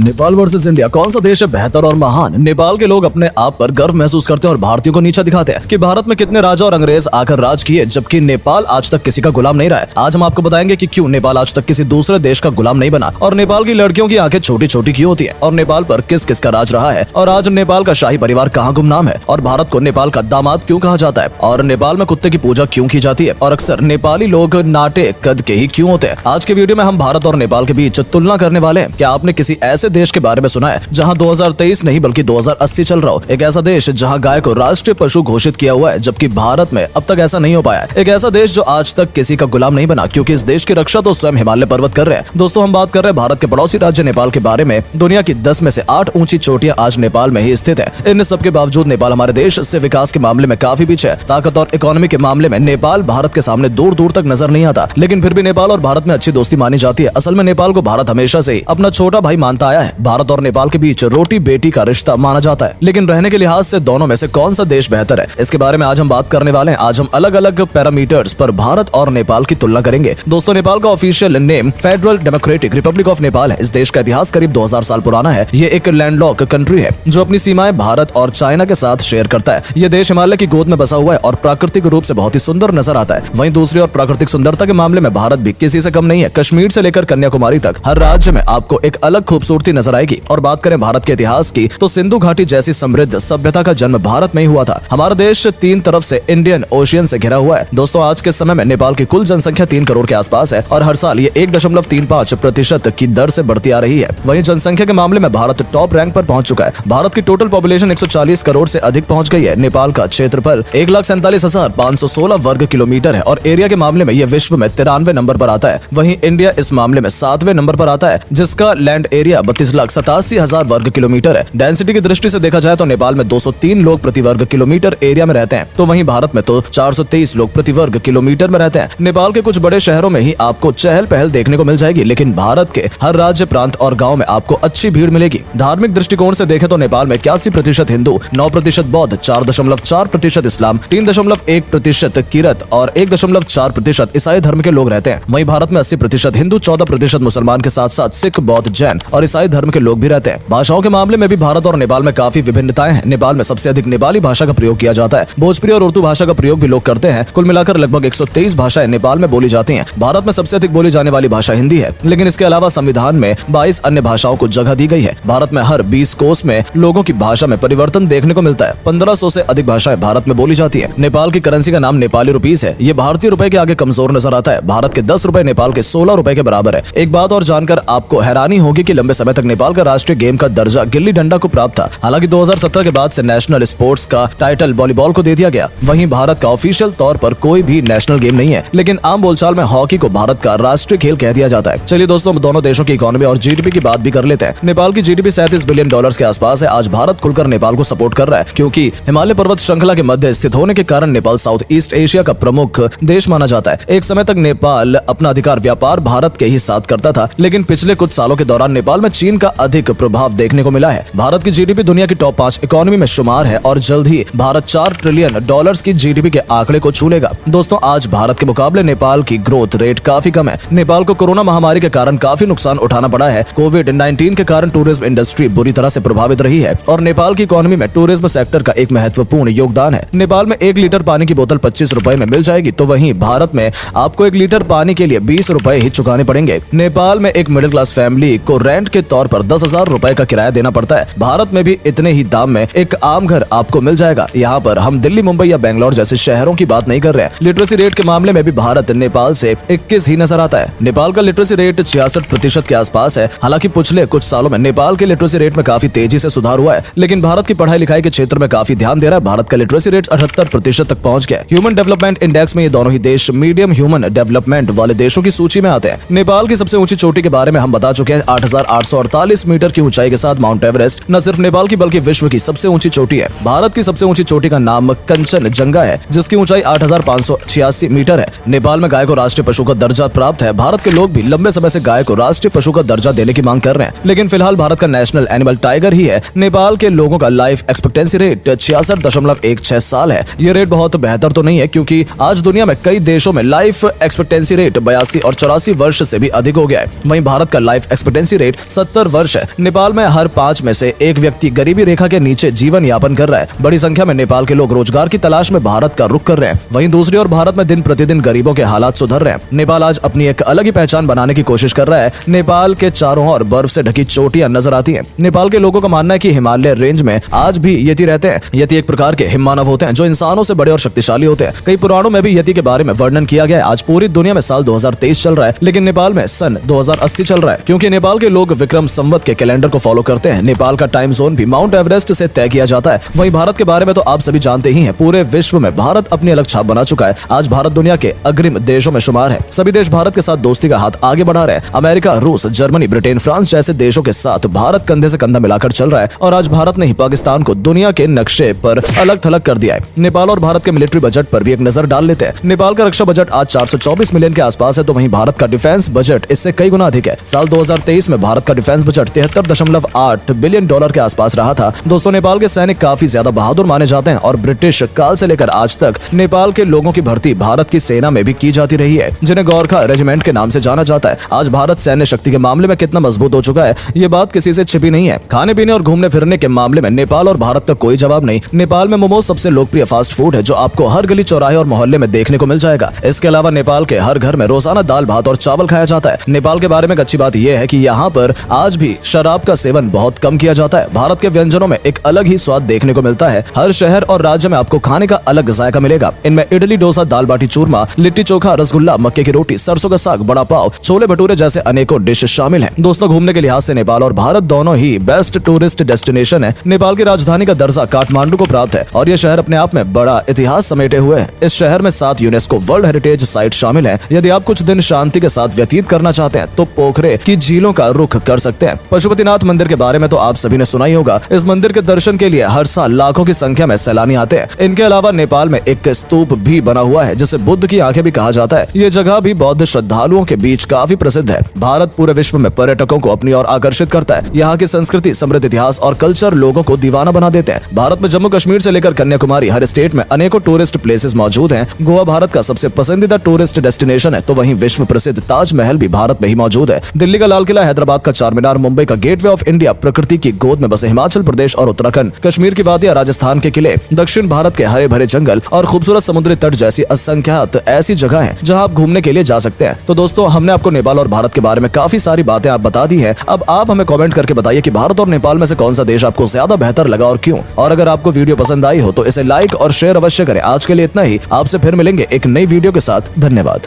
Nepal versus India, कौन सा देश है बेहतर और महान? नेपाल के लोग अपने आप पर गर्व महसूस करते हैं और भारतीयों को नीचा दिखाते हैं कि भारत में कितने राजा और अंग्रेज आकर राज किए, जबकि नेपाल आज तक किसी का गुलाम नहीं रहा है। आज हम आपको बताएंगे कि क्यों नेपाल आज तक किसी दूसरे देश का गुलाम नहीं बना, और नेपाल की लड़कियों की आंखें छोटी छोटी क्यों होती है, और नेपाल पर किस किस का राज रहा है, और आज नेपाल का शाही परिवार कहाँ गुमनाम है, और भारत को नेपाल का दामाद क्यों कहा जाता है, और नेपाल में कुत्ते की पूजा क्यों की जाती है, और अक्सर नेपाली लोग नाटे कद के ही क्यों होते हैं। आज के वीडियो में हम भारत और नेपाल के बीच तुलना करने वाले हैं। क्या आपने किसी ऐसे देश के बारे में सुना है जहां 2023 नहीं बल्कि 2080 चल रहा हो? एक ऐसा देश जहां गाय को राष्ट्रीय पशु घोषित किया हुआ है, जबकि भारत में अब तक ऐसा नहीं हो पाया। एक ऐसा देश जो आज तक किसी का गुलाम नहीं बना, क्योंकि इस देश की रक्षा तो स्वयं हिमालय पर्वत कर रहे हैं। दोस्तों, हम बात कर रहे हैं भारत के पड़ोसी राज्य नेपाल के बारे में। दुनिया की 10 में से 8 ऊंची चोटियां आज नेपाल में ही स्थित है। इन सब के बावजूद नेपाल हमारे देश से विकास के मामले में काफी पीछे है। ताकत और इकोनॉमी के मामले में नेपाल भारत के सामने दूर दूर तक नजर नहीं आता, लेकिन फिर भी नेपाल और भारत में अच्छी दोस्ती मानी जाती है। असल में नेपाल को भारत हमेशा से ही अपना छोटा भाई मानता आया है। भारत और नेपाल के बीच रोटी बेटी का रिश्ता माना जाता है, लेकिन रहने के लिहाज से दोनों में से कौन सा देश बेहतर है, इसके बारे में आज हम बात करने वाले हैं। आज हम अलग अलग पैरामीटर्स पर भारत और नेपाल की तुलना करेंगे। दोस्तों, नेपाल का official name federal democratic Republic of Nepal है। इस देश का इतिहास करीब 2000 साल पुराना है। ये एक लैंडलॉक कंट्री है जो अपनी सीमाएं भारत और चाइना के साथ शेयर करता है। ये देश हिमालय की गोद में बसा हुआ है और प्राकृतिक रूप से बहुत ही सुंदर नजर आता है। वहीं दूसरी ओर प्राकृतिक सुंदरता के मामले में भारत भी किसी से कम नहीं है। कश्मीर से लेकर कन्याकुमारी तक हर राज्य में आपको एक अलग खूबसूरती नजर आएगी। और बात करें भारत के इतिहास की, तो सिंधु घाटी जैसी समृद्ध सभ्यता का जन्म भारत में ही हुआ था। हमारा देश 3 तरफ से इंडियन ओशियन से घिरा हुआ है। दोस्तों, आज के समय में नेपाल की कुल जनसंख्या 3 करोड़ के आसपास है और हर साल ये 1.35% की दर से बढ़ती आ रही है। वहीं जनसंख्या के मामले में भारत टॉप रैंक पर पहुंच चुका है। भारत की टोटल पॉपुलेशन 140 करोड़ से अधिक पहुंच गई है। नेपाल का क्षेत्रफल 1,47,516 वर्ग किलोमीटर है और एरिया के मामले में यह विश्व में 93 नंबर पर आता है। वहीं इंडिया इस मामले में 7वें नंबर पर आता है, जिसका लैंड एरिया 32,87,000 वर्ग किलोमीटर है। डेंसिटी की दृष्टि से देखा जाए तो नेपाल में 203 लोग प्रति वर्ग किलोमीटर एरिया में रहते हैं, तो वहीं भारत में तो 423 लोग प्रति वर्ग किलोमीटर में रहते हैं। नेपाल के कुछ बड़े शहरों में ही आपको चहल पहल देखने को मिल जाएगी, लेकिन भारत के हर राज्य प्रांत और गांव में आपको अच्छी भीड़ मिलेगी। धार्मिक दृष्टिकोण से देखें तो नेपाल में 81% हिंदू, 9% बौद्ध, 4.4% इस्लाम, 3.1% किरत और 1.4% ईसाई धर्म के लोग रहते हैं। वहीं भारत में 80% हिंदू, 14% मुसलमान के साथ साथ सिख, बौद्ध, जैन और ईसाई धर्म के लोग भी रहते हैं। भाषाओं के मामले में भी भारत और नेपाल में काफी विभिन्नताएं हैं। नेपाल में सबसे अधिक नेपाली भाषा का प्रयोग किया जाता है। भोजपुरी और उर्दू भाषा का प्रयोग भी लोग करते हैं। कुल मिलाकर लगभग 123 भाषाएं नेपाल में बोली जाती हैं। भारत में सबसे अधिक बोली जाने वाली भाषा हिंदी है, लेकिन इसके अलावा संविधान में 22 अन्य भाषाओं को जगह दी गई है। भारत में हर 20 कोस में लोगों की भाषा में परिवर्तन देखने को मिलता है। 1500 से अधिक भाषाएं भारत में बोली जाती है। नेपाल की करेंसी का नाम नेपाली रुपीस है। ये भारतीय रुपए के आगे कमजोर नजर आता है। भारत के 10 रुपए नेपाल के 16 रुपए के बराबर है। एक बात और जानकर आपको हैरानी होगी कि लंबे समय तक नेपाल का राष्ट्रीय गेम का दर्जा गिल्ली डंडा को प्राप्त था। हालांकि 2017 के बाद से नेशनल स्पोर्ट्स का टाइटल वॉलीबॉल को दे दिया गया। वहीं भारत का ऑफिशियल तौर पर कोई भी नेशनल गेम नहीं है, लेकिन आम बोलचाल में हॉकी को भारत का राष्ट्रीय खेल कह दिया जाता है। चलिए दोस्तों, दोनों देशों की इकोनॉमी और जीडीपी की बात भी कर लेते हैं। नेपाल की जीडीपी $37 बिलियन के आसपास है। आज भारत खुलकर नेपाल को सपोर्ट कर रहा है, क्योंकि हिमालय पर्वत श्रृंखला के मध्य स्थित होने के कारण नेपाल साउथ ईस्ट एशिया का प्रमुख देश माना जाता है। एक समय तक नेपाल अपना अधिकार व्यापार भारत के ही साथ करता था, लेकिन पिछले कुछ सालों के दौरान नेपाल में चीन का अधिक प्रभाव देखने को मिला है। भारत की जीडीपी दुनिया की टॉप 5 इकोनॉमी में शुमार है और जल्द ही भारत $4 ट्रिलियन की जीडीपी के आंकड़े को छू लेगा। दोस्तों, आज भारत के मुकाबले नेपाल की ग्रोथ रेट काफी कम है। नेपाल को कोरोना महामारी के कारण काफी नुकसान उठाना पड़ा है। कोविड-19 के कारण टूरिज्म इंडस्ट्री बुरी तरह से प्रभावित रही है और नेपाल की इकोनॉमी में टूरिज्म सेक्टर का एक महत्वपूर्ण योगदान है। नेपाल में 1 लीटर पानी की बोतल 25 रुपए में मिल जाएगी, तो वहीं भारत में आपको 1 लीटर पानी के लिए 20 रुपए ही चुकाने पड़ेंगे। नेपाल में एक मिडिल क्लास फैमिली को रेंट के तौर पर 10,000 रुपए का किराया देना पड़ता है। भारत में भी इतने ही दाम में एक आम घर आपको मिल जाएगा। यहाँ पर हम दिल्ली, मुंबई या बेंगलोर जैसे शहरों की बात नहीं कर रहे हैं। लिटरेसी रेट के मामले में भी भारत नेपाल से 21 ही नजर आता है। नेपाल का लिटरेसी रेट 66% के आसपास है। हालांकि पिछले कुछ सालों में नेपाल के लिटरेसी रेट में काफी तेजी से सुधार हुआ है, लेकिन भारत की पढ़ाई लिखाई के क्षेत्र में काफी ध्यान दे रहा है। भारत का लिटरेसी रेट 78% तक पहुंच गया। ह्यूमन डेवलपमेंट इंडेक्स में ये दोनों ही देश मीडियम ह्यूमन डेवलपमेंट वाले देशों की सूची में आते हैं। नेपाल की सबसे ऊंची चोटी के बारे में हम बता चुके हैं। 8,848 मीटर की ऊंचाई के साथ माउंट एवरेस्ट न सिर्फ नेपाल की बल्कि विश्व की सबसे ऊंची चोटी है। भारत की सबसे ऊंची चोटी का नाम कंचनजंगा है, जिसकी ऊंचाई 8,586 मीटर है। नेपाल में गाय को राष्ट्रीय पशु का दर्जा प्राप्त है। भारत के लोग भी लंबे समय से गाय को राष्ट्रीय पशु का दर्जा देने की मांग कर रहे हैं, लेकिन फिलहाल भारत का नेशनल एनिमल टाइगर ही है। नेपाल के लोगों का लाइफ एक्सपेक्टेंसी रेट 66.16 साल है। ये रेट बहुत बेहतर तो नहीं है, क्योंकि आज दुनिया में कई देशों में लाइफ एक्सपेक्टेंसी रेट 82 और 84 वर्ष से भी अधिक हो गया है। वहीं भारत का लाइफ एक्सपेक्टेंसी रेट 70 वर्ष है। नेपाल में हर 5 में से एक व्यक्ति गरीबी रेखा के नीचे जीवन यापन कर रहा है। बड़ी संख्या में नेपाल के लोग रोजगार की तलाश में भारत का रुख कर रहे हैं। वहीं दूसरी ओर भारत में दिन प्रतिदिन गरीबों के हालात सुधर रहे हैं। नेपाल आज अपनी एक अलग ही पहचान बनाने की कोशिश कर रहा है। नेपाल के चारों ओर बर्फ से ढकी चोटियां नजर आती हैं। नेपाल के लोगों का मानना है कि हिमालय रेंज में आज भी यति रहते हैं। यति एक प्रकार के हिममानव होते हैं जो इंसानों से बड़े और शक्तिशाली होते हैं। कई पुराणों में भी यति के बारे में वर्णन किया गया है। आज पूरी दुनिया में साल 2023 चल रहा है, लेकिन नेपाल में सन 2080 चल रहा है, क्योंकि नेपाल के लोग विक्रम संवत के कैलेंडर को फॉलो करते हैं। नेपाल का टाइम जोन भी माउंट एवरेस्ट से तय किया जाता है। वहीं भारत के बारे में तो आप सभी जानते ही हैं। पूरे विश्व में भारत अपनी अलग छाप बना चुका है। आज भारत दुनिया के अग्रिम देशों में शुमार है। सभी देश भारत के साथ दोस्ती का हाथ आगे बढ़ा रहे हैं। अमेरिका, रूस, जर्मनी, ब्रिटेन, फ्रांस जैसे देशों के साथ भारत कंधे से कंधा मिलाकर चल रहा है। और आज भारत ने ही पाकिस्तान को दुनिया के नक्शे पर अलग थलग कर दिया है। नेपाल और भारत के मिलिट्री बजट पर भी एक नजर डाल लेते हैं। नेपाल का रक्षा बजट आज 424 मिलियन के आसपास है, तो वहीं भारत का डिफेंस बजट इससे कई गुना अधिक है। साल 2023 में भारत का डिफेंस बजट 73.8 बिलियन डॉलर के आसपास रहा था। दोस्तों, नेपाल के सैनिक काफी ज्यादा बहादुर माने जाते हैं और ब्रिटिश काल से लेकर आज तक नेपाल के लोगों की भर्ती भारत की सेना में भी की जाती रही है, जिन्हें गोरखा रेजिमेंट के नाम से जाना जाता है। आज भारत सैन्य शक्ति के मामले में कितना मजबूत हो चुका है, ये बात किसी से छिपी नहीं है। खाने पीने और घूमने फिरने के मामले में नेपाल और भारत का कोई जवाब नहीं। नेपाल में मोमोज सबसे लोकप्रिय फास्ट फूड है, जो आपको हर गली चौराहे और मोहल्ले में देखने को मिल जाएगा। इसके अलावा नेपाल के हर घर में रोजाना दाल भात और चावल खाया जाता है। नेपाल के बारे में एक अच्छी बात यह है कि यहाँ पर आज भी शराब का सेवन बहुत कम किया जाता है। भारत के व्यंजनों में एक अलग ही स्वाद देखने को मिलता है। हर शहर और राज्य में आपको खाने का अलग जायका मिलेगा। इनमें इडली, डोसा, दाल बाटी चूरमा, लिट्टी चोखा, रसगुल्ला, मक्के की रोटी, सरसों का साग, बड़ा पाव, छोले भटूरे जैसे अनेकों डिश शामिल हैं। दोस्तों, घूमने के लिहाज से नेपाल और भारत दोनों ही बेस्ट टूरिस्ट डेस्टिनेशन है। नेपाल की राजधानी का दर्जा काठमांडू को प्राप्त है और यह शहर अपने आप में बड़ा इतिहास समेटे हुए है। इस शहर में 7 यूनेस्को वर्ल्ड हेरिटेज साइट शामिल है। यदि आप कुछ दिन शांति के साथ व्यतीत करना चाहते हैं तो पोखरे की झीलों का रुख कर सकते हैं। पशुपतिनाथ मंदिर के बारे में तो आप सभी ने सुना ही होगा। इस मंदिर के दर्शन के लिए हर साल लाखों की संख्या में सैलानी आते हैं। इनके अलावा नेपाल में एक स्तूप भी बना हुआ है जिसे बुद्ध की आंखें भी कहा जाता है। ये जगह भी बौद्ध श्रद्धालुओं के बीच काफी प्रसिद्ध है। भारत पूरे विश्व में पर्यटकों को अपनी ओर आकर्षित करता है। यहाँ की संस्कृति, समृद्ध इतिहास और कल्चर लोगों को दीवाना बना देते हैं। भारत में जम्मू कश्मीर से लेकर कन्याकुमारी हर स्टेट में अनेकों टूरिस्ट प्लेसेस मौजूद हैं। गोवा भारत का सबसे पसंदीदा टूरिस्ट डेस्टिनेशन है, तो वहीं विश्व प्रसिद्ध ताजमहल भी भारत में ही मौजूद है। दिल्ली का लाल किला, हैदराबाद का चारमीनार, मुंबई का गेटवे ऑफ इंडिया, प्रकृति की गोद में बसे हिमाचल प्रदेश और उत्तराखंड, कश्मीर की वादियां, राजस्थान के किले, दक्षिण भारत के हरे भरे जंगल और खूबसूरत समुद्री तट जैसी असंख्यात ऐसी जगह है जहां आप घूमने के लिए जा सकते हैं। तो दोस्तों, हमने आपको नेपाल और भारत के बारे में काफी सारी बातें आप बता दी है। अब आप हमें कमेंट करके बताइए कि भारत और नेपाल में से कौन सा देश आपको ज्यादा बेहतर लगा और क्यों। और अगर आपको वीडियो पसंद आई हो तो इसे लाइक और शेयर अवश्य करें। आज के लिए इतना ही। आपसे फिर मिलेंगे एक नई वीडियो के साथ। धन्यवाद।